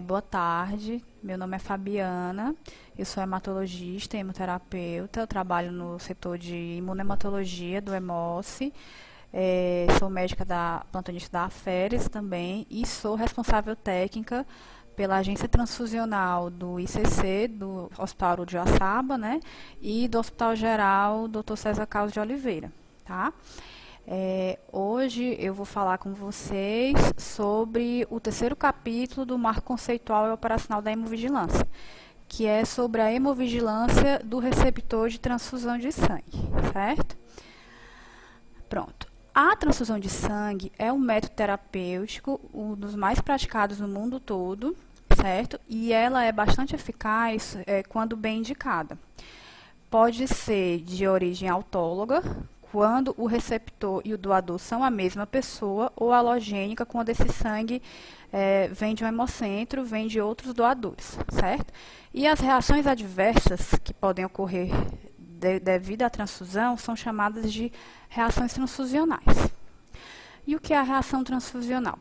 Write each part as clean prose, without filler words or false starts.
Boa tarde, meu nome é Fabiana, eu sou hematologista e hemoterapeuta, eu trabalho no setor de imunohematologia do Hemosc, sou médica plantonista da Aferes também e sou responsável técnica pela agência transfusional do ICC, do Hospital de Joaçaba, né, e do Hospital Geral Dr. César Carlos de Oliveira, tá? Hoje eu vou falar com vocês sobre o terceiro capítulo do Marco Conceitual e Operacional da Hemovigilância, que é sobre a hemovigilância do receptor de transfusão de sangue, certo? Pronto. A transfusão de sangue é um método terapêutico, um dos mais praticados no mundo todo, certo? E ela é bastante eficaz quando bem indicada. Pode ser de origem autóloga, quando o receptor e o doador são a mesma pessoa, ou alogênica, quando esse sangue vem de um hemocentro, vem de outros doadores, certo? E as reações adversas que podem ocorrer devido à transfusão são chamadas de reações transfusionais. E o que é a reação transfusional?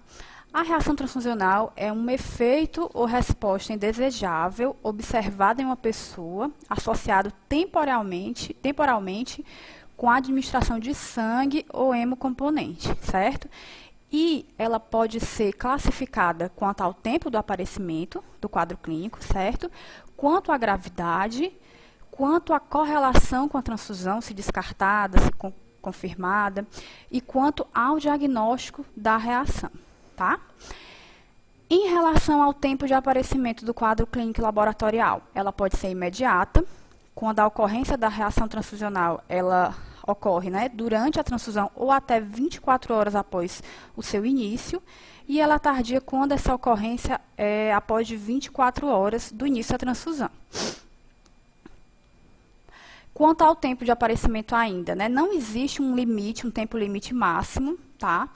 A reação transfusional é um efeito ou resposta indesejável observada em uma pessoa, associado temporalmente com a administração de sangue ou hemocomponente, certo? E ela pode ser classificada quanto ao tempo do aparecimento do quadro clínico, certo? Quanto à gravidade, quanto à correlação com a transfusão, se descartada, se confirmada, e quanto ao diagnóstico da reação, tá? Em relação ao tempo de aparecimento do quadro clínico laboratorial, ela pode ser imediata, quando a ocorrência da reação transfusional, ela ocorre, né, durante a transfusão ou até 24 horas após o seu início, e ela tardia quando essa ocorrência é após de 24 horas do início da transfusão. Quanto ao tempo de aparecimento ainda, né, não existe um limite, um tempo limite máximo, tá,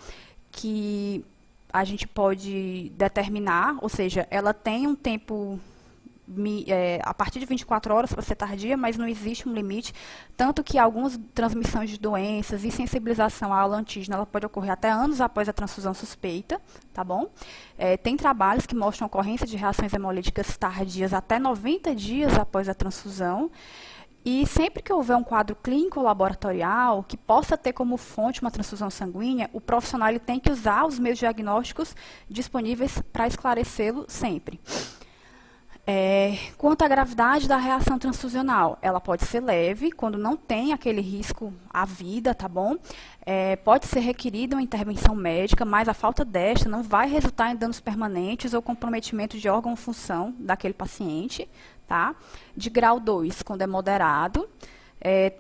que a gente pode determinar, ou seja, ela tem um tempo a partir de 24 horas para ser tardia, mas não existe um limite, tanto que algumas transmissões de doenças e sensibilização à aula antígena, ela pode ocorrer até anos após a transfusão suspeita, tá bom? Tem trabalhos que mostram a ocorrência de reações hemolíticas tardias até 90 dias após a transfusão, e sempre que houver um quadro clínico laboratorial que possa ter como fonte uma transfusão sanguínea, o profissional ele tem que usar os meios diagnósticos disponíveis para esclarecê-lo sempre. Quanto à gravidade da reação transfusional, ela pode ser leve, quando não tem aquele risco à vida, tá bom? Pode ser requerida uma intervenção médica, mas a falta desta não vai resultar em danos permanentes ou comprometimento de órgão ou função daquele paciente, tá? De grau 2, quando é moderado,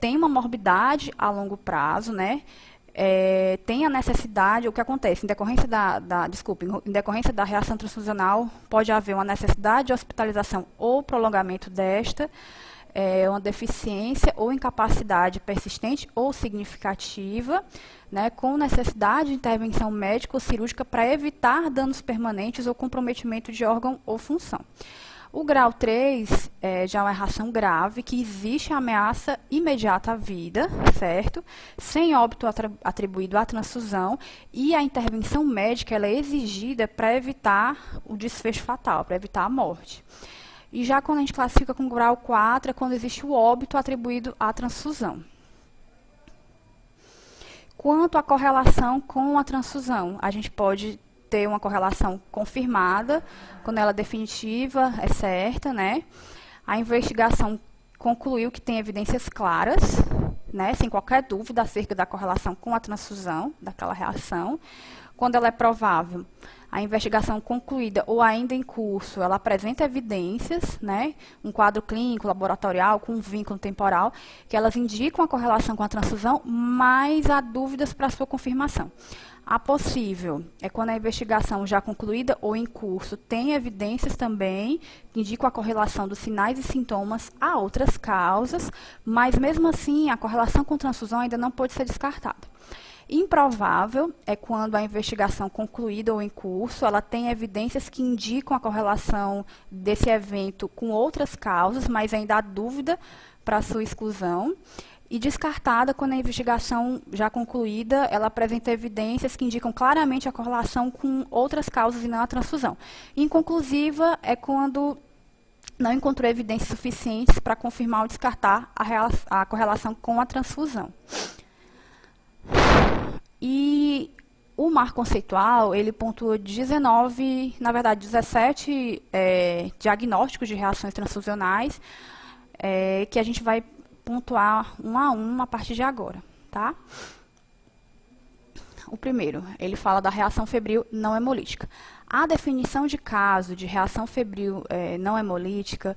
tem uma morbidade a longo prazo, né? Tem a necessidade, o que acontece, em decorrência da reação transfusional, pode haver uma necessidade de hospitalização ou prolongamento desta, uma deficiência ou incapacidade persistente ou significativa, né, com necessidade de intervenção médica ou cirúrgica para evitar danos permanentes ou comprometimento de órgão ou função. O grau 3 já é uma reação grave, que existe ameaça imediata à vida, certo? Sem óbito atribuído à transfusão, e a intervenção médica ela é exigida para evitar o desfecho fatal, para evitar a morte. E já quando a gente classifica com grau 4, é quando existe o óbito atribuído à transfusão. Quanto à correlação com a transfusão, a gente pode ter uma correlação confirmada, quando ela é definitiva, é certa, né? A investigação concluiu que tem evidências claras, né, sem qualquer dúvida acerca da correlação com a transfusão, daquela reação. Quando ela é provável, a investigação concluída ou ainda em curso, ela apresenta evidências, né, um quadro clínico, laboratorial, com um vínculo temporal, que elas indicam a correlação com a transfusão, mas há dúvidas para a sua confirmação. A possível é quando a investigação já concluída ou em curso tem evidências também que indicam a correlação dos sinais e sintomas a outras causas, mas mesmo assim a correlação com transfusão ainda não pode ser descartada. Improvável é quando a investigação concluída ou em curso, ela tem evidências que indicam a correlação desse evento com outras causas, mas ainda há dúvida para sua exclusão. E descartada quando a investigação já concluída, ela apresenta evidências que indicam claramente a correlação com outras causas e não a transfusão. Inconclusiva é quando não encontrou evidências suficientes para confirmar ou descartar a correlação com a transfusão. E o marco conceitual, ele pontua 19, na verdade 17 diagnósticos de reações transfusionais, que a gente vai pontuar um a um a partir de agora, tá? O primeiro, ele fala da reação febril não hemolítica. A definição de caso de reação febril não hemolítica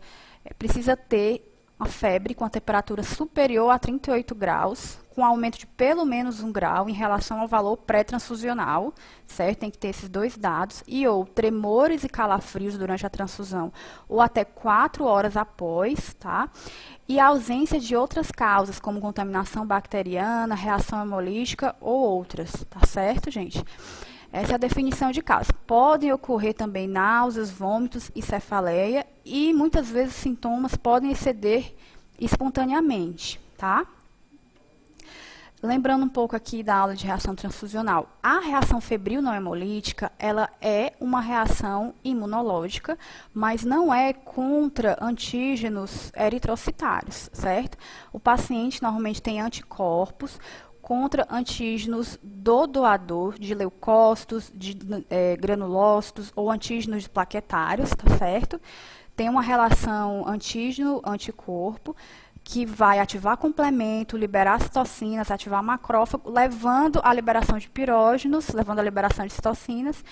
precisa ter uma febre com a temperatura superior a 38 graus, com aumento de pelo menos 1 grau em relação ao valor pré-transfusional, certo? Tem que ter esses dois dados, ou tremores e calafrios durante a transfusão, ou até 4 horas após, tá? E a ausência de outras causas, como contaminação bacteriana, reação hemolítica ou outras, tá certo, gente? Essa é a definição de caso. Podem ocorrer também náuseas, vômitos e cefaleia, e muitas vezes sintomas podem exceder espontaneamente, tá? Lembrando um pouco aqui da aula de reação transfusional, a reação febril não hemolítica, ela é uma reação imunológica, mas não é contra antígenos eritrocitários, certo? O paciente normalmente tem anticorpos contra antígenos do doador, de leucócitos, de granulócitos ou antígenos plaquetários, tá certo? Tem uma relação antígeno-anticorpo, que vai ativar complemento, liberar citocinas, ativar macrófago, levando à liberação de pirógenos, levando à liberação de citocinas,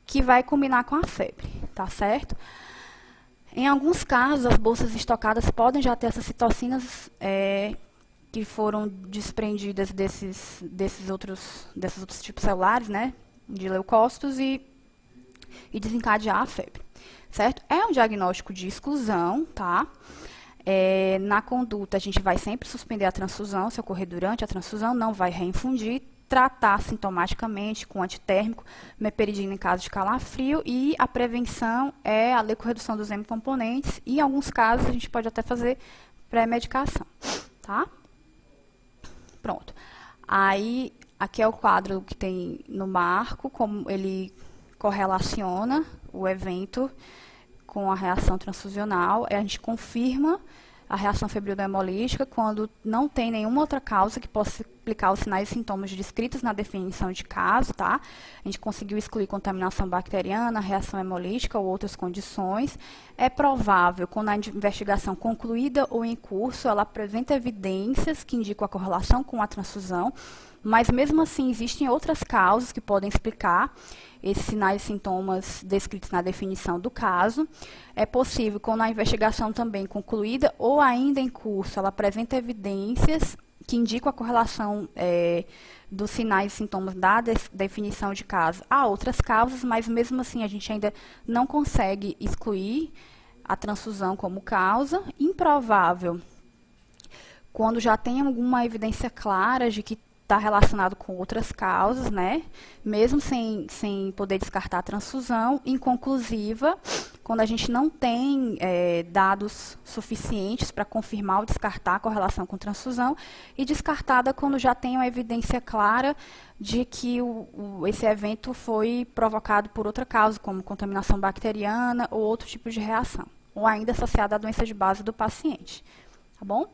que vai combinar com a febre, tá certo? Em alguns casos, as bolsas estocadas podem já ter essas citocinas que foram desprendidas desses outros tipos celulares, né, de leucócitos, e desencadear a febre, certo? É um diagnóstico de exclusão, tá? Na conduta, a gente vai sempre suspender a transfusão, se ocorrer durante a transfusão, não vai reinfundir, tratar sintomaticamente com antitérmico, meperidina em caso de calafrio, e a prevenção é a leucorredução dos hemocomponentes, e em alguns casos a gente pode até fazer pré-medicação, tá? Pronto. Aí, aqui é o quadro que tem no marco, como ele correlaciona o evento com a reação transfusional. A gente confirma a reação febril não hemolítica quando não tem nenhuma outra causa que possa explicar os sinais e sintomas descritos na definição de caso, tá? A gente conseguiu excluir contaminação bacteriana, reação hemolítica ou outras condições. É provável, quando a investigação concluída ou em curso, ela apresenta evidências que indicam a correlação com a transfusão, mas mesmo assim existem outras causas que podem explicar esses sinais e sintomas descritos na definição do caso. É possível, quando a investigação também concluída ou ainda em curso, ela apresenta evidências que indicam a correlação dos sinais e sintomas da definição de caso a outras causas, mas mesmo assim a gente ainda não consegue excluir a transfusão como causa. Improvável, quando já tem alguma evidência clara de que está relacionado com outras causas, né? Mesmo sem poder descartar a transfusão. Inconclusiva, quando a gente não tem dados suficientes para confirmar ou descartar a correlação com transfusão. E descartada quando já tem uma evidência clara de que esse evento foi provocado por outra causa, como contaminação bacteriana ou outro tipo de reação, ou ainda associada à doença de base do paciente, tá bom?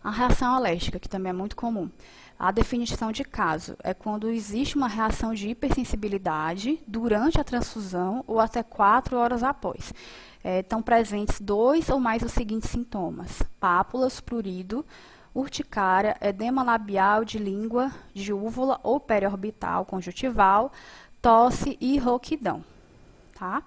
A reação alérgica, que também é muito comum. A definição de caso é quando existe uma reação de hipersensibilidade durante a transfusão ou até 4 horas após. Estão presentes 2 ou mais os seguintes sintomas: pápulas, prurido, urticária, edema labial, de língua, de úvula ou periorbital, conjuntival, tosse e rouquidão, tá?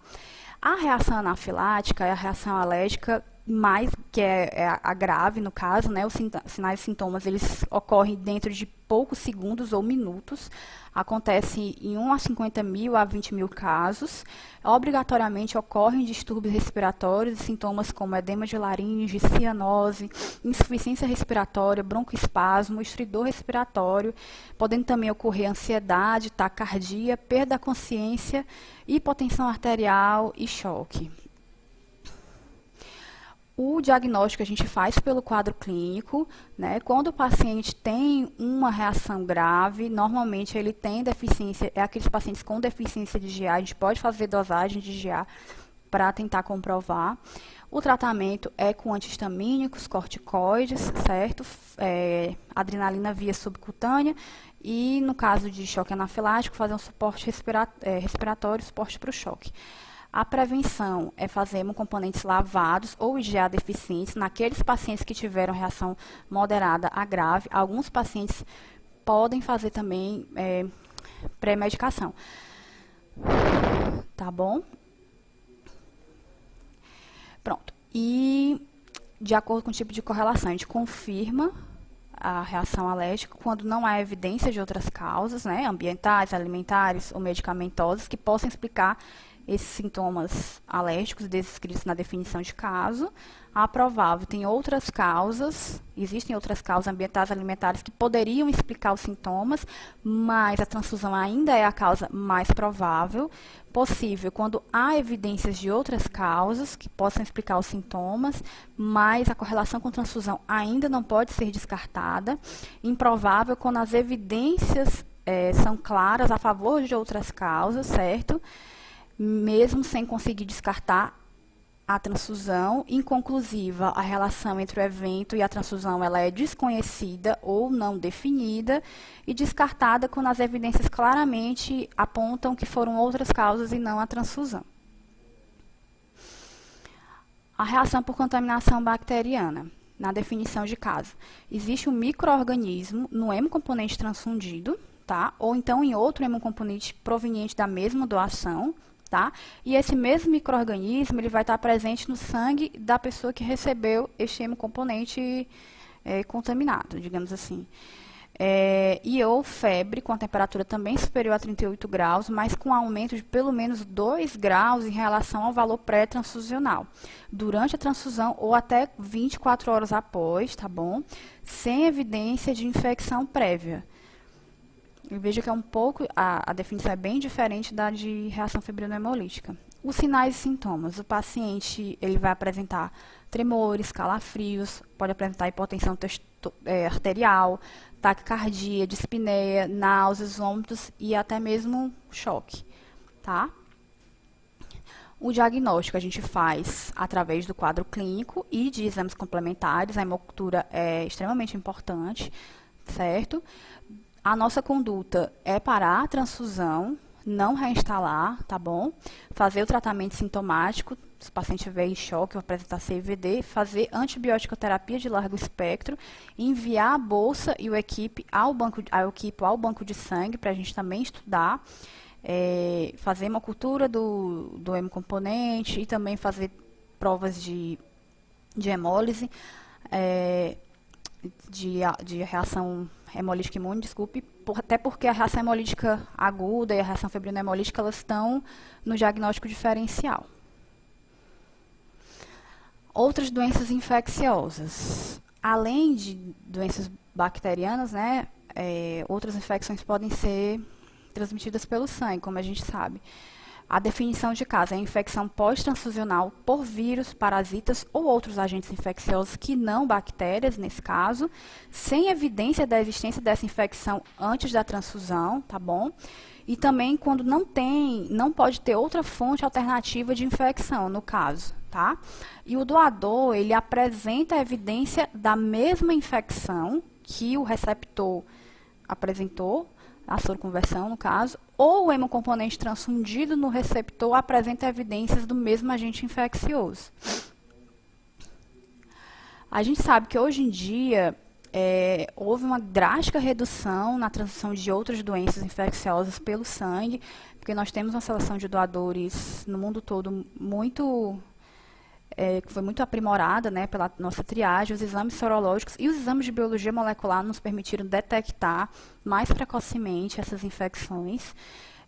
A reação anafilática é a reação alérgica mais, que é a grave no caso, né? Os sinais e sintomas, eles ocorrem dentro de poucos segundos ou minutos, acontece em 1 a 50 mil a 20 mil casos, obrigatoriamente ocorrem distúrbios respiratórios e sintomas como edema de laringe, cianose, insuficiência respiratória, broncoespasmo, estridor respiratório, podendo também ocorrer ansiedade, taquicardia, perda da consciência, hipotensão arterial e choque. O diagnóstico a gente faz pelo quadro clínico, né? Quando o paciente tem uma reação grave, normalmente ele tem deficiência, é aqueles pacientes com deficiência de GA, a gente pode fazer dosagem de GA para tentar comprovar. O tratamento é com antihistamínicos, corticoides, certo? Adrenalina via subcutânea e, no caso de choque anafilático, fazer um suporte respiratório, suporte para o choque. A prevenção é fazer hemocomponentes lavados ou IgA deficientes naqueles pacientes que tiveram reação moderada a grave. Alguns pacientes podem fazer também pré-medicação. Tá bom? Pronto. E, de acordo com o tipo de correlação, a gente confirma a reação alérgica quando não há evidência de outras causas, né, ambientais, alimentares ou medicamentosas, que possam explicar esses sintomas alérgicos descritos na definição de caso. Aprovável, tem outras causas, existem outras causas ambientais, alimentares que poderiam explicar os sintomas, mas a transfusão ainda é a causa mais provável. Possível quando há evidências de outras causas que possam explicar os sintomas, mas a correlação com transfusão ainda não pode ser descartada. Improvável quando as evidências são claras a favor de outras causas, certo? Mesmo sem conseguir descartar a transfusão. Inconclusiva, a relação entre o evento e a transfusão ela é desconhecida ou não definida, e descartada quando as evidências claramente apontam que foram outras causas e não a transfusão. A reação por contaminação bacteriana. Na definição de caso, existe um micro-organismo no hemocomponente transfundido, tá? Ou então em outro hemocomponente proveniente da mesma doação, tá? E esse mesmo micro-organismo ele vai estar presente no sangue da pessoa que recebeu este hemocomponente contaminado, digamos assim. E ou febre com a temperatura também superior a 38 graus, mas com aumento de pelo menos 2 graus em relação ao valor pré-transfusional, durante a transfusão ou até 24 horas após, tá bom? Sem evidência de infecção prévia. Veja que é um pouco, a definição é bem diferente da de reação febril hemolítica. Os sinais e sintomas. O paciente ele vai apresentar tremores, calafrios, pode apresentar hipotensão arterial, taquicardia, dispneia, náuseas, vômitos e até mesmo choque, tá? O diagnóstico a gente faz através do quadro clínico e de exames complementares. A hemocultura é extremamente importante, certo? A nossa conduta é parar a transfusão, não reinstalar, tá bom? Fazer o tratamento sintomático, se o paciente estiver em choque ou apresentar CVD, fazer antibioticoterapia de largo espectro, enviar a bolsa e o equipe ao banco de sangue para a gente também estudar, fazer hemocultura do hemocomponente e também fazer provas de hemólise, de reação hemolítica imune, desculpe, até porque a reação hemolítica aguda e a reação febril hemolítica, elas estão no diagnóstico diferencial. Outras doenças infecciosas. Além de doenças bacterianas, né, outras infecções podem ser transmitidas pelo sangue, como a gente sabe. A definição de caso é a infecção pós-transfusional por vírus, parasitas ou outros agentes infecciosos que não bactérias, nesse caso, sem evidência da existência dessa infecção antes da transfusão, tá bom? E também quando não pode ter outra fonte alternativa de infecção, no caso, tá? E o doador, ele apresenta a evidência da mesma infecção que o receptor apresentou, a soroconversão, no caso, ou o hemocomponente transfundido no receptor apresenta evidências do mesmo agente infeccioso. A gente sabe que hoje em dia houve uma drástica redução na transmissão de outras doenças infecciosas pelo sangue, porque nós temos uma seleção de doadores no mundo todo muito que foi muito aprimorada, né, pela nossa triagem, os exames sorológicos e os exames de biologia molecular nos permitiram detectar mais precocemente essas infecções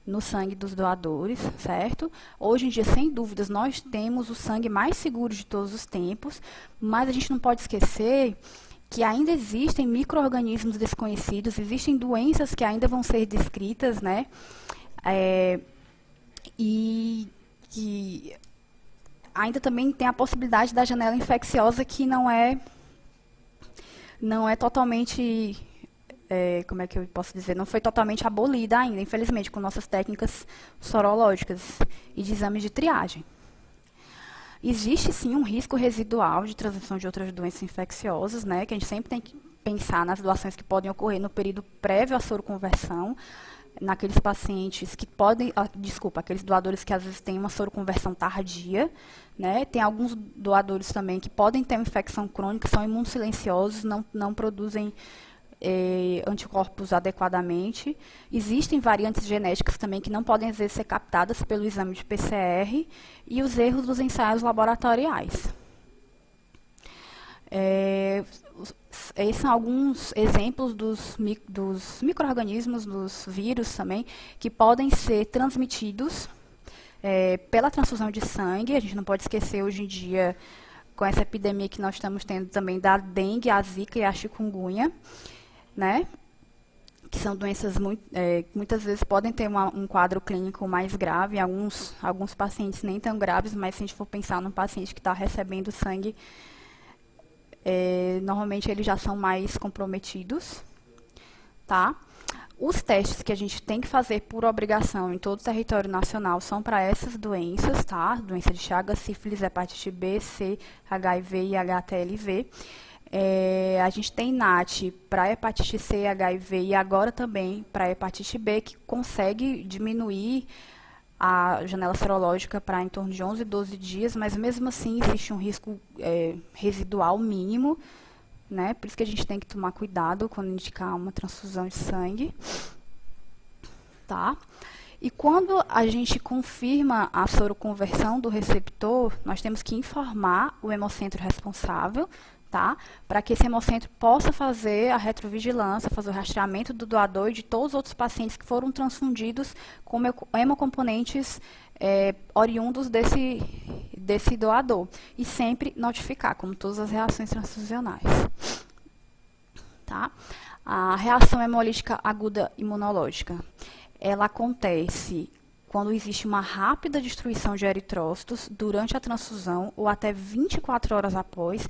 no sangue dos doadores, certo? Hoje em dia, sem dúvidas, nós temos o sangue mais seguro de todos os tempos, mas a gente não pode esquecer que ainda existem micro-organismos desconhecidos, existem doenças que ainda vão ser descritas, né? E que ainda também tem a possibilidade da janela infecciosa que não é totalmente, como é que eu posso dizer, não foi totalmente abolida ainda, infelizmente, com nossas técnicas sorológicas e de exames de triagem. Existe, sim, um risco residual de transmissão de outras doenças infecciosas, né, que a gente sempre tem que pensar nas doações que podem ocorrer no período prévio à soroconversão, naqueles pacientes que podem, aqueles doadores que às vezes têm uma soroconversão tardia, né? Tem alguns doadores também que podem ter uma infecção crônica, são imunossilenciosos, não produzem anticorpos adequadamente. Existem variantes genéticas também que não podem, às vezes, ser captadas pelo exame de PCR e os erros dos ensaios laboratoriais. Esses são alguns exemplos dos micro-organismos, dos vírus também, que podem ser transmitidos pela transfusão de sangue. A gente não pode esquecer hoje em dia, com essa epidemia que nós estamos tendo também da dengue, a zika e a chikungunya, né? Que são doenças muitas vezes podem ter um quadro clínico mais grave, alguns pacientes nem tão graves, mas se a gente for pensar num paciente que está recebendo sangue, normalmente eles já são mais comprometidos, tá? Os testes que a gente tem que fazer por obrigação em todo o território nacional são para essas doenças, tá? Doença de Chagas, sífilis, hepatite B, C, HIV e HTLV. A gente tem NAT para hepatite C, HIV e agora também para hepatite B, que consegue diminuir a janela serológica para em torno de 11, 12 dias, mas mesmo assim existe um risco residual mínimo, né? Por isso que a gente tem que tomar cuidado quando indicar uma transfusão de sangue, tá? E quando a gente confirma a soroconversão do receptor, nós temos que informar o hemocentro responsável, tá? Para que esse hemocentro possa fazer a retrovigilância, fazer o rastreamento do doador e de todos os outros pacientes que foram transfundidos com hemocomponentes oriundos desse doador. E sempre notificar, como todas as reações transfusionais. Tá? A reação hemolítica aguda imunológica, ela acontece quando existe uma rápida destruição de eritrócitos durante a transfusão ou até 24 horas após,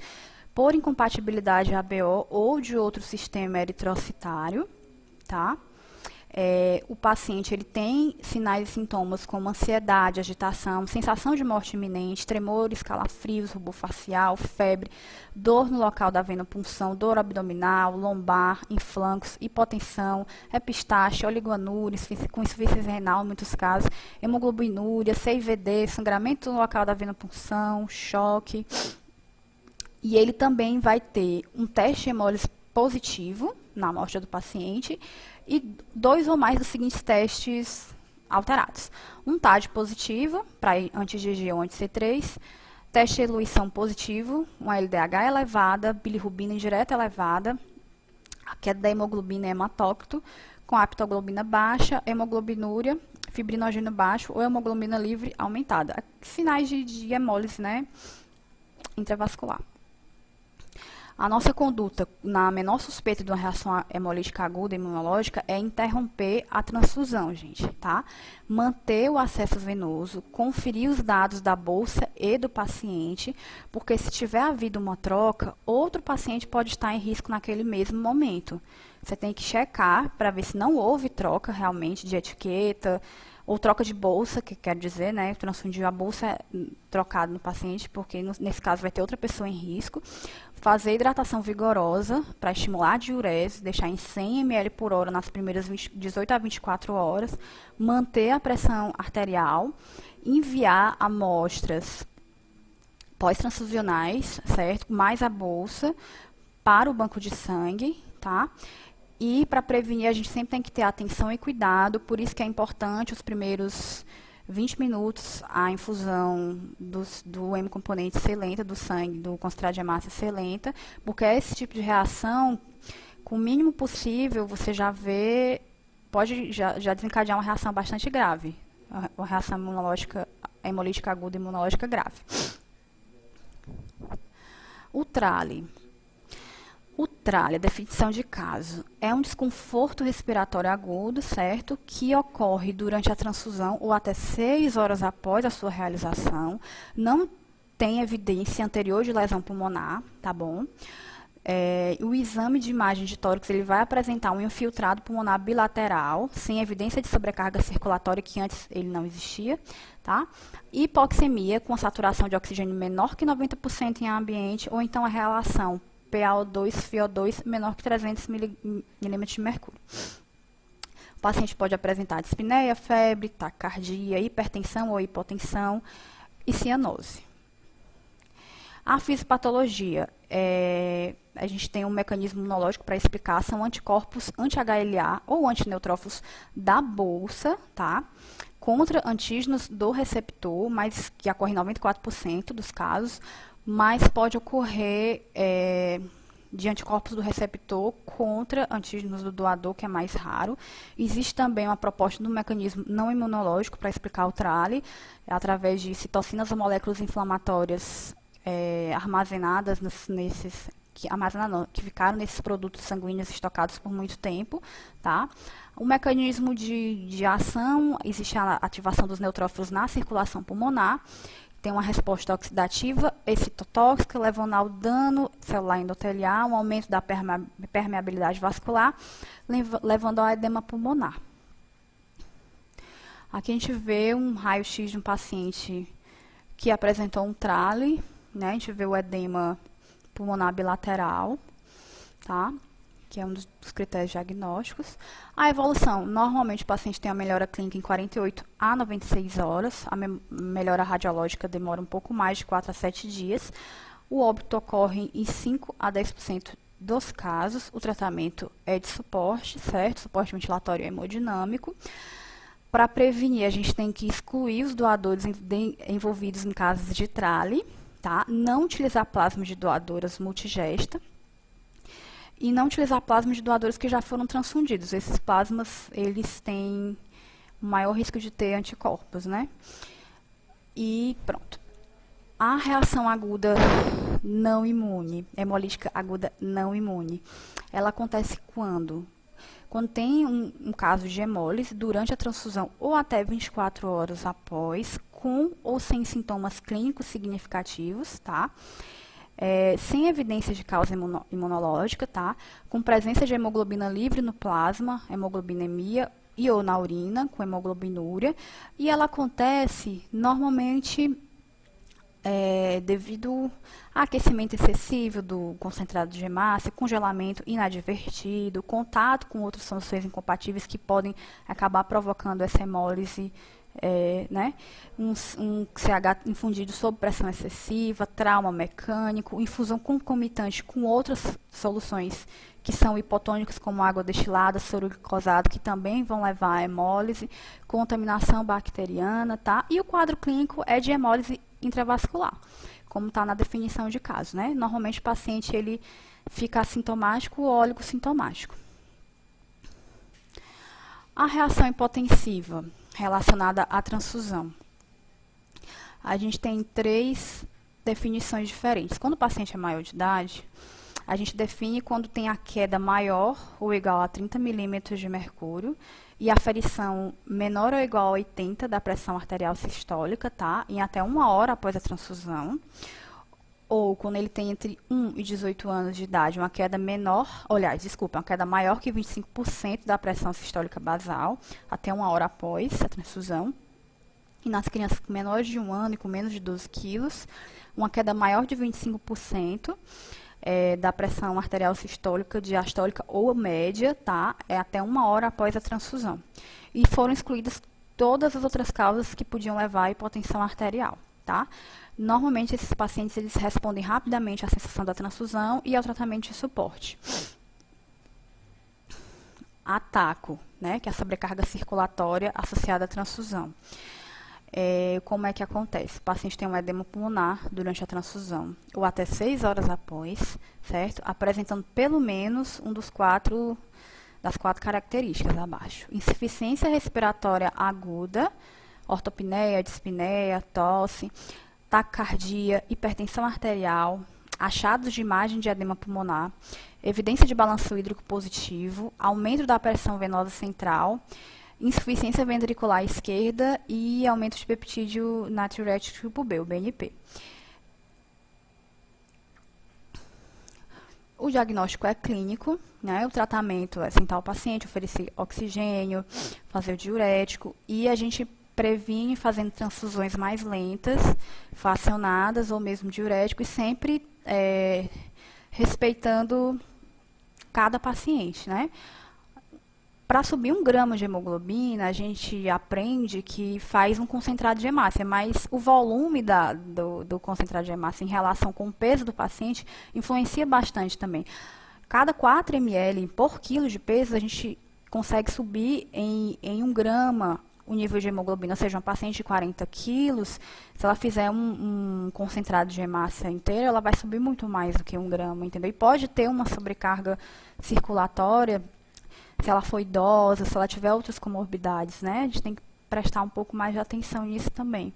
por incompatibilidade ABO ou de outro sistema eritrocitário, tá? O paciente ele tem sinais e sintomas como ansiedade, agitação, sensação de morte iminente, tremores, calafrios, rubor facial, febre, dor no local da venopunção, dor abdominal, lombar, em flancos, hipotensão, epistaxe, oligoanúria, com insuficiência renal em muitos casos, hemoglobinúria, CIVD, sangramento no local da venopunção, choque. E ele também vai ter um teste hemólise positivo na amostra do paciente e 2 ou mais dos seguintes testes alterados. Um TAD positivo, para anti-IgG ou anti-C3, teste de eluição positivo, uma LDH elevada, bilirrubina indireta elevada, a queda da hemoglobina hematócrito, com aptoglobina baixa, hemoglobinúria, fibrinogênio baixo ou hemoglobina livre aumentada. Sinais de hemólise, né, intravascular. A nossa conduta, na menor suspeita de uma reação hemolítica aguda imunológica, é interromper a transfusão, gente, tá? Manter o acesso venoso, conferir os dados da bolsa e do paciente, porque se tiver havido uma troca, outro paciente pode estar em risco naquele mesmo momento. Você tem que checar para ver se não houve troca realmente de etiqueta, ou troca de bolsa, que quer dizer, né, transfundir a bolsa trocada no paciente, porque nesse caso vai ter outra pessoa em risco. Fazer hidratação vigorosa para estimular a diurese, deixar em 100 ml por hora nas primeiras 18 a 24 horas. Manter a pressão arterial. Enviar amostras pós-transfusionais, certo? Mais a bolsa para o banco de sangue, tá? E para prevenir, a gente sempre tem que ter atenção e cuidado, por isso que é importante os primeiros 20 minutos a infusão do hemocomponente ser lenta, do sangue, do concentrado de hemácia ser lenta, porque esse tipo de reação, com o mínimo possível, você já vê, pode já desencadear uma reação bastante grave, uma reação imunológica, hemolítica aguda imunológica grave. O TRALI. O TRALI, a definição de caso, é um desconforto respiratório agudo, certo? Que ocorre durante a transfusão ou até 6 horas após a sua realização. Não tem evidência anterior de lesão pulmonar, tá bom? O exame de imagem de tórax ele vai apresentar um infiltrado pulmonar bilateral, sem evidência de sobrecarga circulatória, que antes ele não existia, tá? Hipoxemia, com saturação de oxigênio menor que 90% em ambiente, ou então a relação PaO2-FiO2 menor que 300 milímetros de mercúrio. O paciente pode apresentar dispneia, febre, taquicardia, hipertensão ou hipotensão e cianose. A fisiopatologia, a gente tem um mecanismo imunológico para explicar, são anticorpos anti-HLA ou antineutrófilos da bolsa, tá? Contra antígenos do receptor, mas que ocorre em 94% dos casos, mas pode ocorrer de anticorpos do receptor contra antígenos do doador, que é mais raro. Existe também uma proposta do mecanismo não imunológico para explicar o TRALI, através de citocinas ou moléculas inflamatórias armazenadas que ficaram nesses produtos sanguíneos estocados por muito tempo, tá? O mecanismo de ação, existe a ativação dos neutrófilos na circulação pulmonar, tem uma resposta oxidativa, excitotóxica, levando ao dano celular endotelial, um aumento da permeabilidade vascular, levando ao edema pulmonar. Aqui a gente vê um raio-x de um paciente que apresentou um TRALI, né? A gente vê o edema pulmonar bilateral, tá? Que é um dos critérios diagnósticos. A evolução, normalmente o paciente tem a melhora clínica em 48 a 96 horas, a melhora radiológica demora um pouco mais de 4 a 7 dias, o óbito ocorre em 5 a 10% dos casos, o tratamento é de suporte, certo? Suporte ventilatório hemodinâmico. Para prevenir, a gente tem que excluir os doadores envolvidos em casos de TRALI, tá? Não utilizar plasma de doadoras multigesta e não utilizar plasma de doadores que já foram transfundidos. Esses plasmas, eles têm maior risco de ter anticorpos, né? E pronto. A reação aguda não imune, hemolítica aguda não imune, ela acontece quando? Quando tem um caso de hemólise durante a transfusão ou até 24 horas após, com ou sem sintomas clínicos significativos, tá? Sem evidência de causa imunológica, tá? Com presença de hemoglobina livre no plasma, hemoglobinemia e ou na urina, com hemoglobinúria, e ela acontece normalmente devido a aquecimento excessivo do concentrado de hemácia, congelamento inadvertido, contato com outras soluções incompatíveis que podem acabar provocando essa hemólise, né? Um CH infundido sob pressão excessiva, trauma mecânico, infusão concomitante com outras soluções que são hipotônicas, como água destilada, soro glicosado, que também vão levar a hemólise, contaminação bacteriana, tá? E o quadro clínico é de hemólise intravascular, como está na definição de caso, né? Normalmente o paciente ele fica assintomático ou oligosintomático. A reação hipotensiva relacionada à transfusão. A gente tem 3 definições diferentes. Quando o paciente é maior de idade, a gente define quando tem a queda maior ou igual a 30 milímetros de mercúrio e a ferição menor ou igual a 80 da pressão arterial sistólica, tá? Em até 1 hora após a transfusão. Ou quando ele tem entre 1 e 18 anos de idade, uma queda uma queda maior que 25% da pressão sistólica basal, até 1 hora após a transfusão. E nas crianças com menores de 1 ano e com menos de 12 quilos, uma queda maior de 25%. Da pressão arterial sistólica, diastólica ou média, tá? Até 1 hora após a transfusão. E foram excluídas todas as outras causas que podiam levar à hipotensão arterial, tá? Normalmente, esses pacientes eles respondem rapidamente à cessação da transfusão e ao tratamento de suporte. Ataco, né? Que é a sobrecarga circulatória associada à transfusão. Como é que acontece? O paciente tem um edema pulmonar durante a transfusão, ou até 6 horas após, certo? Apresentando pelo menos das quatro características abaixo. Insuficiência respiratória aguda, ortopneia, dispneia, tosse, taquicardia, hipertensão arterial, achados de imagem de edema pulmonar, evidência de balanço hídrico positivo, aumento da pressão venosa central, insuficiência ventricular esquerda e aumento de peptídeo natriurético tipo B, o BNP. O diagnóstico é clínico, né? O tratamento é sentar o paciente, oferecer oxigênio, fazer o diurético e a gente previne fazendo transfusões mais lentas, fracionadas ou mesmo diurético e sempre respeitando cada paciente, né? Para subir 1 grama de hemoglobina, a gente aprende que faz um concentrado de hemácia, mas o volume do concentrado de hemácia em relação com o peso do paciente influencia bastante também. Cada 4 ml por quilo de peso, a gente consegue subir em 1 grama o nível de hemoglobina, ou seja, uma paciente de 40 quilos, se ela fizer um concentrado de hemácia inteiro, ela vai subir muito mais do que 1 grama, entendeu? E pode ter uma sobrecarga circulatória, se ela for idosa, se ela tiver outras comorbidades, né? A gente tem que prestar um pouco mais de atenção nisso também.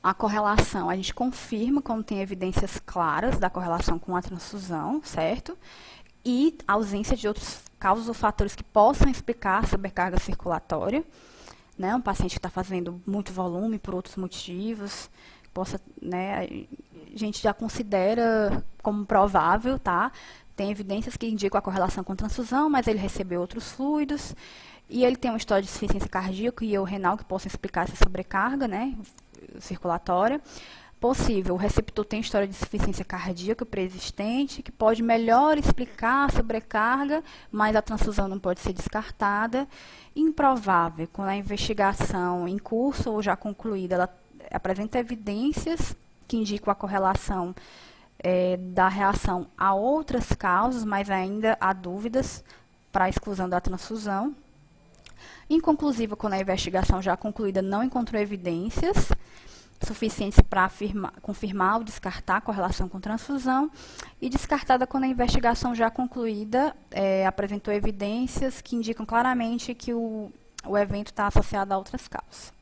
A correlação, a gente confirma quando tem evidências claras da correlação com a transfusão, certo? E a ausência de outros causas ou fatores que possam explicar a sobrecarga circulatória, né? Um paciente que está fazendo muito volume por outros motivos, né? A gente já considera como provável, tá? Tem evidências que indicam a correlação com transfusão, mas ele recebeu outros fluidos, e ele tem uma história de insuficiência cardíaca e ou renal que possam explicar essa sobrecarga, né, circulatória. Possível, o receptor tem história de insuficiência cardíaca pré-existente, que pode melhor explicar a sobrecarga, mas a transfusão não pode ser descartada. Improvável, quando a investigação em curso ou já concluída, ela apresenta evidências que indicam a correlação da reação a outras causas, mas ainda há dúvidas para a exclusão da transfusão. Inconclusiva, quando a investigação já concluída não encontrou evidências suficientes para confirmar ou descartar a correlação com transfusão. E descartada quando a investigação já concluída apresentou evidências que indicam claramente que o evento está associado a outras causas.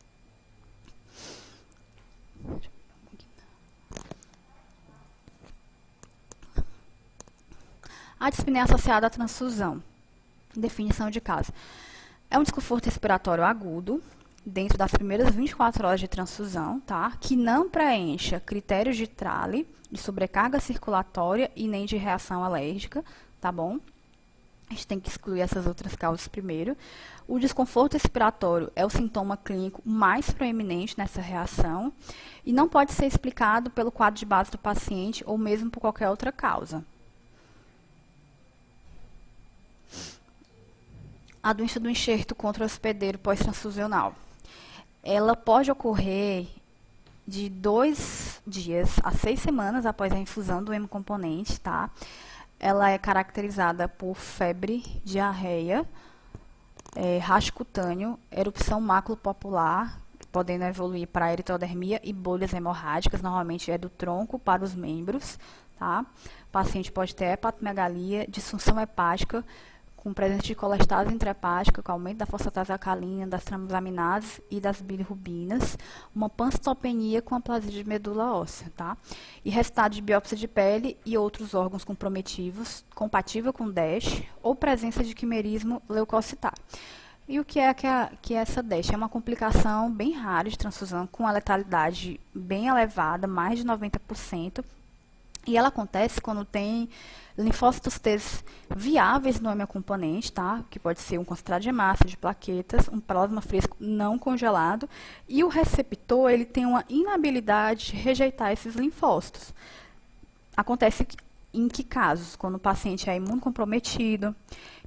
A dispneia associada à transfusão. Definição de caso. É um desconforto respiratório agudo, dentro das primeiras 24 horas de transfusão, tá? Que não preencha critérios de Trale, de sobrecarga circulatória e nem de reação alérgica, tá bom? A gente tem que excluir essas outras causas primeiro. O desconforto respiratório é o sintoma clínico mais proeminente nessa reação e não pode ser explicado pelo quadro de base do paciente ou mesmo por qualquer outra causa. A doença do enxerto contra-hospedeiro pós-transfusional. Ela pode ocorrer de 2 dias a 6 semanas após a infusão do hemocomponente, tá? Ela é caracterizada por febre, diarreia, racho cutâneo, erupção maculopapular, podendo evoluir para eritrodermia e bolhas hemorrágicas, normalmente é do tronco para os membros, tá? O paciente pode ter hepatomegalia, disfunção hepática, com presença de colestase intrahepática, com aumento da fosfatase alcalina, das transaminases e das bilirrubinas, uma pancitopenia com aplasia de medula óssea, tá? E resultado de biópsia de pele e outros órgãos comprometidos, compatível com DASH, ou presença de quimerismo leucocitário. E o que é essa DASH? É uma complicação bem rara de transfusão, com a letalidade bem elevada, mais de 90%, e ela acontece quando tem linfócitos T viáveis no hemocomponente, tá? Que pode ser um concentrado de hemácia, de plaquetas, um plasma fresco não congelado, e o receptor ele tem uma inabilidade de rejeitar esses linfócitos. Acontece em que casos? Quando o paciente é imunocomprometido,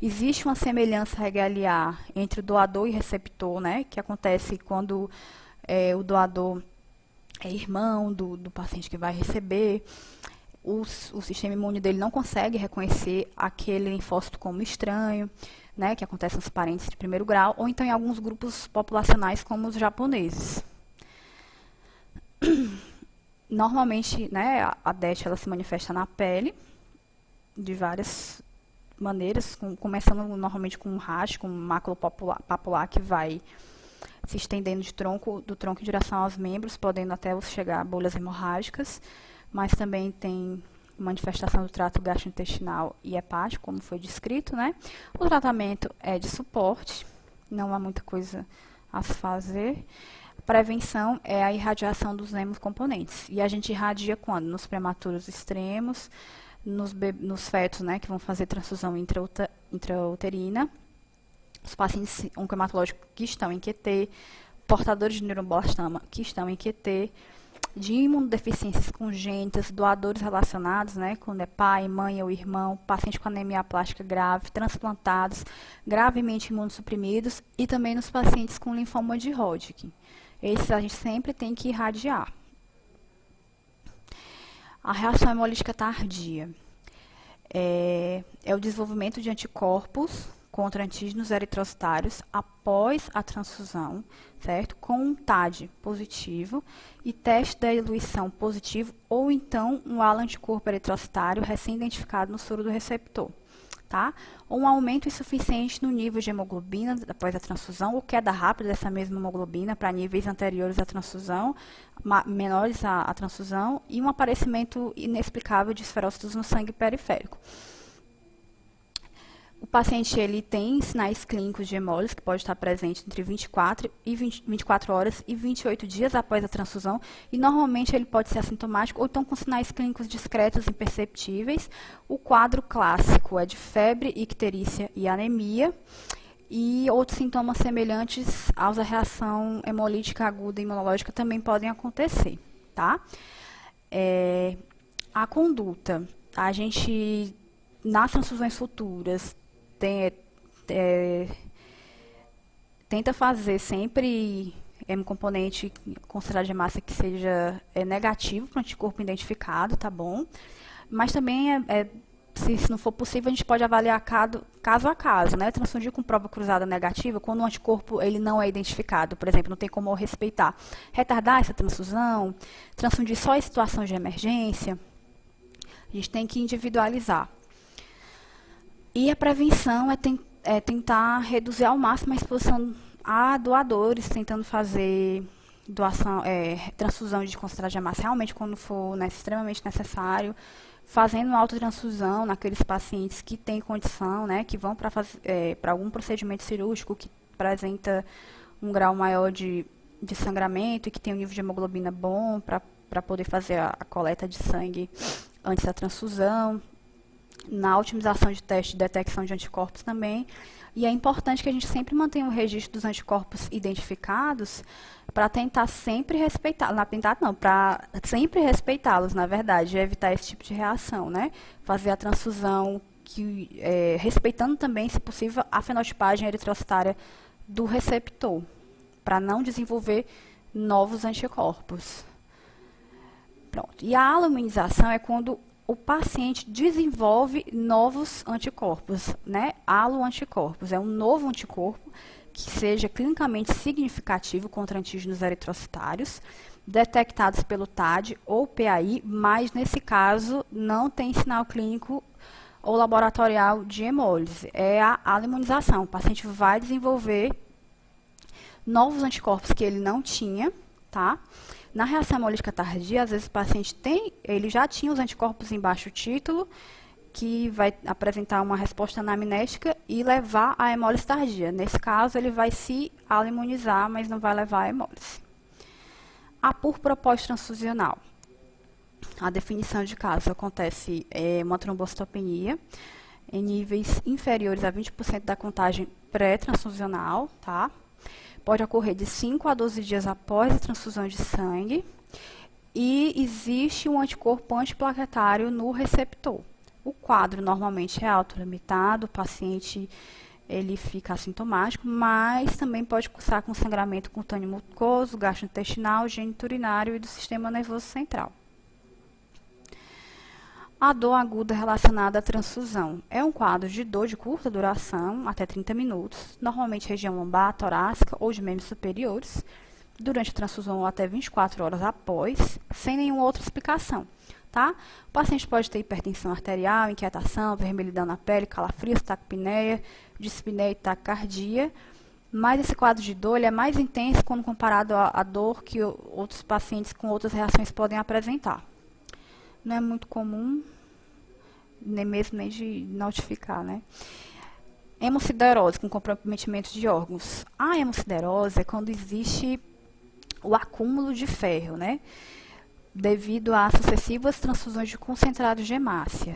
existe uma semelhança regaliar entre o doador e receptor, né? Que acontece quando o doador é irmão do paciente que vai receber. O sistema imune dele não consegue reconhecer aquele linfócito como estranho. né, que acontece nos parentes de primeiro grau, ou então em alguns grupos populacionais, como os japoneses. Normalmente, né, a DET ela se manifesta na pele, de várias maneiras, começando normalmente com um rash, com mácula papular que vai se estendendo do tronco em direção aos membros, podendo até chegar a bolhas hemorrágicas, mas também tem manifestação do trato gastrointestinal e hepático, como foi descrito, né? O tratamento é de suporte, não há muita coisa a se fazer. Prevenção é a irradiação dos hemocomponentes. E a gente irradia quando? Nos prematuros extremos, nos fetos, né, que vão fazer transfusão intrauterina, os pacientes oncohematológicos que estão em QT, portadores de neuroblastoma que estão em QT, de imunodeficiências congênitas, doadores relacionados, né, quando é pai, mãe ou irmão, paciente com anemia plástica grave, transplantados, gravemente imunossuprimidos e também nos pacientes com linfoma de Hodgkin. Esses a gente sempre tem que irradiar. A reação hemolítica tardia é o desenvolvimento de anticorpos contra antígenos eritrocitários após a transfusão, certo? Com um TAD positivo e teste da diluição positivo ou então um halo-anticorpo eritrocitário recém-identificado no soro do receptor, tá? Ou um aumento insuficiente no nível de hemoglobina após a transfusão ou queda rápida dessa mesma hemoglobina para níveis anteriores à transfusão, menores à transfusão e um aparecimento inexplicável de esferócitos no sangue periférico. O paciente ele tem sinais clínicos de hemólise, que pode estar presente entre 24 horas e 28 dias após a transfusão, e normalmente ele pode ser assintomático ou então com sinais clínicos discretos imperceptíveis. O quadro clássico é de febre, icterícia e anemia, e outros sintomas semelhantes aos da reação hemolítica aguda e imunológica também podem acontecer, tá? A conduta, a gente, nas transfusões futuras, tenta fazer sempre um componente concentrado de massa que seja negativo para o anticorpo identificado, tá bom? Mas também, se não for possível, a gente pode avaliar caso a caso, né? Transfundir com prova cruzada negativa, quando o anticorpo ele não é identificado, por exemplo, não tem como respeitar. Retardar essa transfusão, transfundir só em situação de emergência, a gente tem que individualizar. E a prevenção é tentar reduzir ao máximo a exposição a doadores, tentando fazer transfusão de concentrado de massa realmente quando for extremamente necessário, fazendo autotransfusão naqueles pacientes que têm condição, né, que vão para algum procedimento cirúrgico que apresenta um grau maior de sangramento e que tem um nível de hemoglobina bom para poder fazer a coleta de sangue antes da transfusão. Na otimização de teste de detecção de anticorpos também. E é importante que a gente sempre mantenha um registro dos anticorpos identificados para tentar sempre respeitá-los. Para sempre respeitá-los, na verdade, e evitar esse tipo de reação, né? Fazer a transfusão respeitando também, se possível, a fenotipagem eritrocitária do receptor, para não desenvolver novos anticorpos. Pronto. E a aloimunização é quando o paciente desenvolve novos anticorpos, né? Aloanticorpos. É um novo anticorpo que seja clinicamente significativo contra antígenos eritrocitários, detectados pelo TAD ou PAI, mas nesse caso não tem sinal clínico ou laboratorial de hemólise. É a aloimunização. O paciente vai desenvolver novos anticorpos que ele não tinha, tá? Na reação hemolítica tardia, às vezes o paciente ele já tinha os anticorpos em baixo título, que vai apresentar uma resposta anamnética e levar à hemólise tardia. Nesse caso, ele vai se aloimunizar, mas não vai levar à hemólise. A púrpura pós-transfusional. A definição de caso acontece uma trombocitopenia em níveis inferiores a 20% da contagem pré-transfusional, tá? Pode ocorrer de 5 a 12 dias após a transfusão de sangue e existe um anticorpo antiplaquetário no receptor. O quadro normalmente é autolimitado, o paciente ele fica assintomático, mas também pode cursar com sangramento cutâneo mucoso, gastrointestinal, geniturinário e do sistema nervoso central. A dor aguda relacionada à transfusão é um quadro de dor de curta duração, até 30 minutos, normalmente região lombar, torácica ou de membros superiores, durante a transfusão ou até 24 horas após, sem nenhuma outra explicação. Tá? O paciente pode ter hipertensão arterial, inquietação, vermelhidão na pele, calafrios, taquipneia, dispneia e taquicardia, mas esse quadro de dor ele é mais intenso quando comparado à dor que outros pacientes com outras reações podem apresentar. Não é muito comum, nem mesmo de notificar, né? Hemosiderose com comprometimento de órgãos. A hemosiderose é quando existe o acúmulo de ferro, né? Devido a sucessivas transfusões de concentrados de hemácia.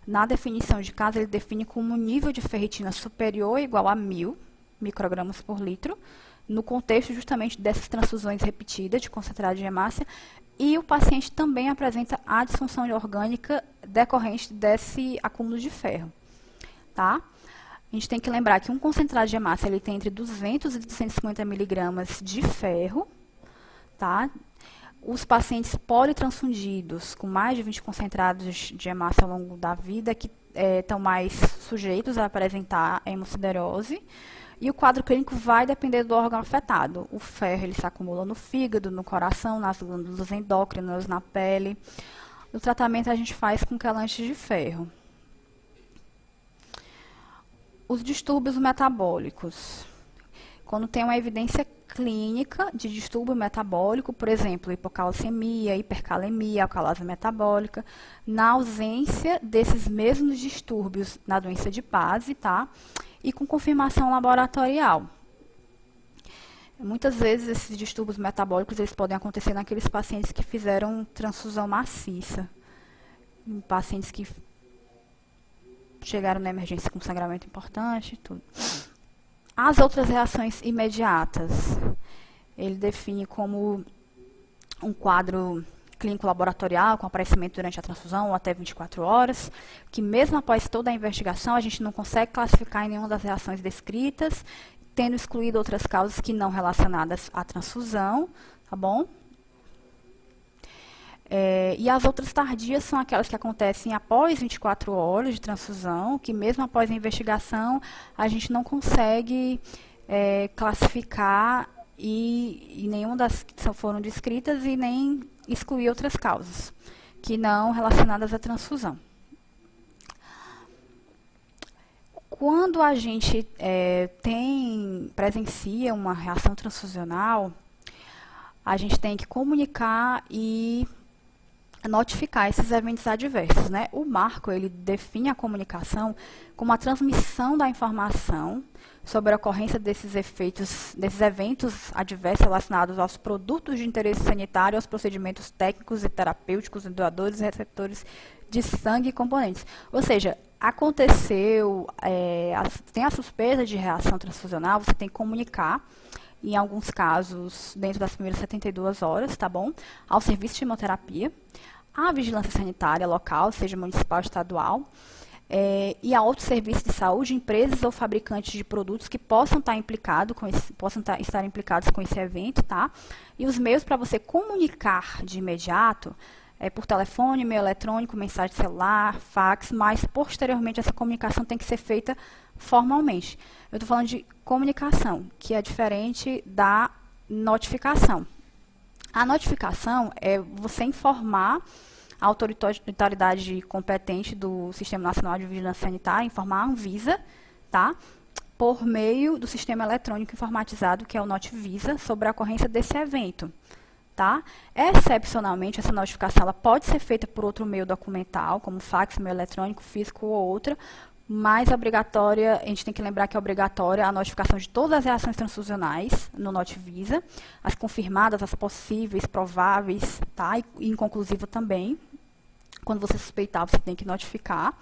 Na definição de caso, ele define como nível de ferritina superior ou igual a 1000 microgramas por litro, no contexto justamente dessas transfusões repetidas de concentrado de hemácia, e o paciente também apresenta a disfunção orgânica decorrente desse acúmulo de ferro. Tá? A gente tem que lembrar que um concentrado de hemácia ele tem entre 200 e 250 miligramas de ferro. Tá? Os pacientes politransfundidos com mais de 20 concentrados de hemácia ao longo da vida que estão mais sujeitos a apresentar hemosiderose. E o quadro clínico vai depender do órgão afetado. O ferro ele se acumula no fígado, no coração, nas glândulas endócrinas, na pele. O tratamento a gente faz com quelantes de ferro. Os distúrbios metabólicos. Quando tem uma evidência clínica de distúrbio metabólico, por exemplo, hipocalcemia, hipercalemia, alcalase metabólica, na ausência desses mesmos distúrbios na doença de base, tá? E com confirmação laboratorial. Muitas vezes esses distúrbios metabólicos eles podem acontecer naqueles pacientes que fizeram transfusão maciça, em pacientes que chegaram na emergência com sangramento importante e tudo. As outras reações imediatas, ele define como um quadro clínico laboratorial com aparecimento durante a transfusão ou até 24 horas, que mesmo após toda a investigação a gente não consegue classificar em nenhuma das reações descritas, tendo excluído outras causas que não relacionadas à transfusão, tá bom? E as outras tardias são aquelas que acontecem após 24 horas de transfusão, que mesmo após a investigação a gente não consegue classificar e nenhuma das que foram descritas e nem excluir outras causas que não relacionadas à transfusão. Quando a gente presencia uma reação transfusional, a gente tem que comunicar e notificar esses eventos adversos, né? O marco, ele define a comunicação como a transmissão da informação sobre a ocorrência desses eventos adversos relacionados aos produtos de interesse sanitário, aos procedimentos técnicos e terapêuticos, doadores e receptores de sangue e componentes. Ou seja, aconteceu, tem a suspeita de reação transfusional, você tem que comunicar, em alguns casos, dentro das primeiras 72 horas, tá bom? Ao serviço de hemoterapia, à vigilância sanitária local, seja municipal ou estadual, e a outros serviços de saúde, empresas ou fabricantes de produtos que possam estar estar implicados com esse evento, tá? E os meios para você comunicar de imediato por telefone, e-mail eletrônico, mensagem celular, fax, mas posteriormente essa comunicação tem que ser feita formalmente. Eu estou falando de comunicação, que é diferente da notificação. A notificação é você informar a autoridade competente do Sistema Nacional de Vigilância Sanitária, informar a Anvisa, tá? Por meio do sistema eletrônico informatizado, que é o NotiVisa, sobre a ocorrência desse evento. Tá? Excepcionalmente, essa notificação ela pode ser feita por outro meio documental, como fax, meio eletrônico, físico ou outra, mas obrigatória, a gente tem que lembrar que é obrigatória a notificação de todas as reações transfusionais no NotiVisa, as confirmadas, as possíveis, prováveis, tá? E inconclusiva também. Quando você suspeitar, você tem que notificar,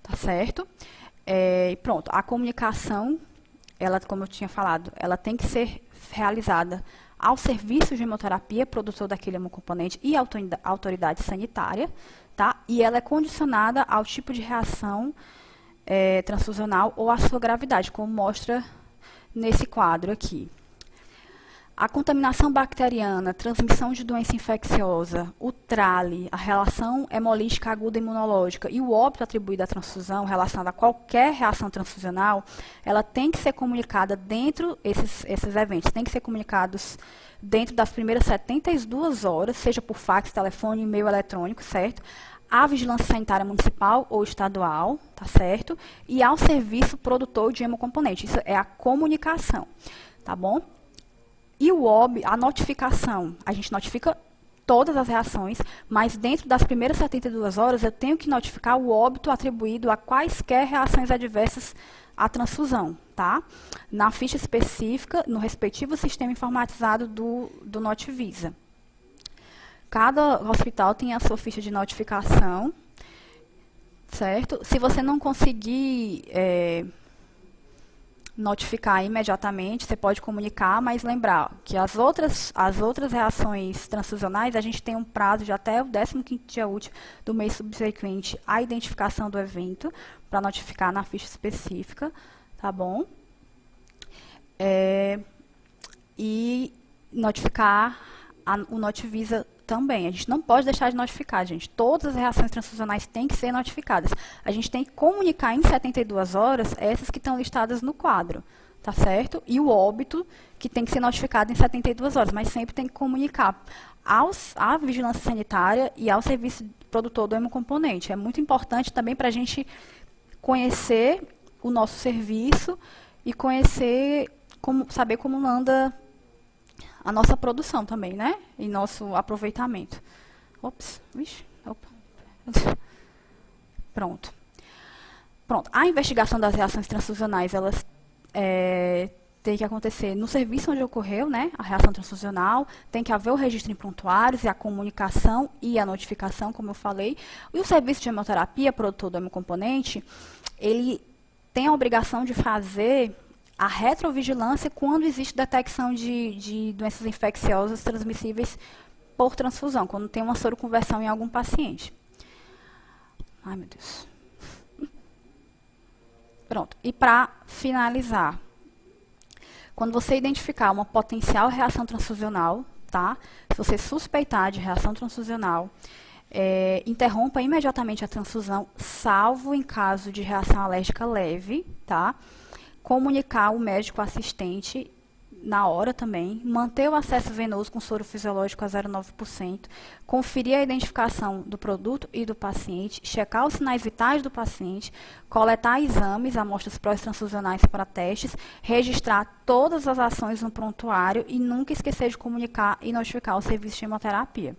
tá certo? Pronto, a comunicação, ela, como eu tinha falado, ela tem que ser realizada ao serviço de hemoterapia, produtor daquele hemocomponente e autoridade sanitária, tá? E ela é condicionada ao tipo de reação transfusional ou à sua gravidade, como mostra nesse quadro aqui. A contaminação bacteriana, transmissão de doença infecciosa, o TRALE, a relação hemolítica aguda imunológica e o óbito atribuído à transfusão relacionado a qualquer reação transfusional, ela tem que ser comunicada dentro, esses eventos, tem que ser comunicados dentro das primeiras 72 horas, seja por fax, telefone, e-mail eletrônico, certo? À Vigilância Sanitária Municipal ou Estadual, tá certo? E ao Serviço Produtor de Hemocomponente, isso é a comunicação, tá bom? E o OB, a notificação, a gente notifica todas as reações, mas dentro das primeiras 72 horas eu tenho que notificar o óbito atribuído a quaisquer reações adversas à transfusão, tá? Na ficha específica, no respectivo sistema informatizado do Notivisa. Cada hospital tem a sua ficha de notificação, certo? Se você não conseguir notificar imediatamente, você pode comunicar, mas lembrar que as outras reações transfusionais, a gente tem um prazo de até o 15º dia útil do mês subsequente à identificação do evento, para notificar na ficha específica, tá bom? E notificar o Notivisa também. A gente não pode deixar de notificar, gente. Todas as reações transfusionais têm que ser notificadas. A gente tem que comunicar em 72 horas essas que estão listadas no quadro, tá certo? E o óbito, que tem que ser notificado em 72 horas, mas sempre tem que comunicar à Vigilância Sanitária e ao Serviço Produtor do Hemocomponente. É muito importante também para a gente conhecer o nosso serviço e saber como anda a nossa produção também, né? E nosso aproveitamento. Ops, vixe, opa. Pronto. A investigação das reações transfusionais, elas tem que acontecer no serviço onde ocorreu, né? A reação transfusional, tem que haver o registro em prontuários e a comunicação e a notificação, como eu falei. E o serviço de hemoterapia, produtor do hemocomponente, ele tem a obrigação de fazer a retrovigilância quando existe detecção de doenças infecciosas transmissíveis por transfusão, quando tem uma soroconversão em algum paciente. Ai, meu Deus. Pronto. E para finalizar, quando você identificar uma potencial reação transfusional, tá? Se você suspeitar de reação transfusional, interrompa imediatamente a transfusão, salvo em caso de reação alérgica leve, tá? Comunicar o médico assistente na hora também, manter o acesso venoso com soro fisiológico a 0,9%, conferir a identificação do produto e do paciente, checar os sinais vitais do paciente, coletar exames, amostras pró-transfusionais para testes, registrar todas as ações no prontuário e nunca esquecer de comunicar e notificar o serviço de hemoterapia.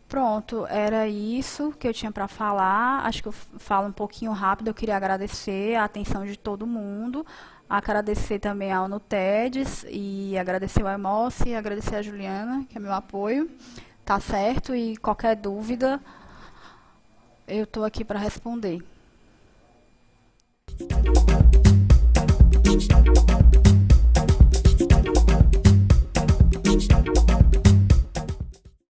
Pronto, era isso que eu tinha para falar. Acho que eu falo um pouquinho rápido. Eu queria agradecer a atenção de todo mundo, agradecer também ao Nutedes e agradecer ao Emossi, agradecer a Juliana, que é meu apoio, tá certo? E qualquer dúvida, eu estou aqui para responder.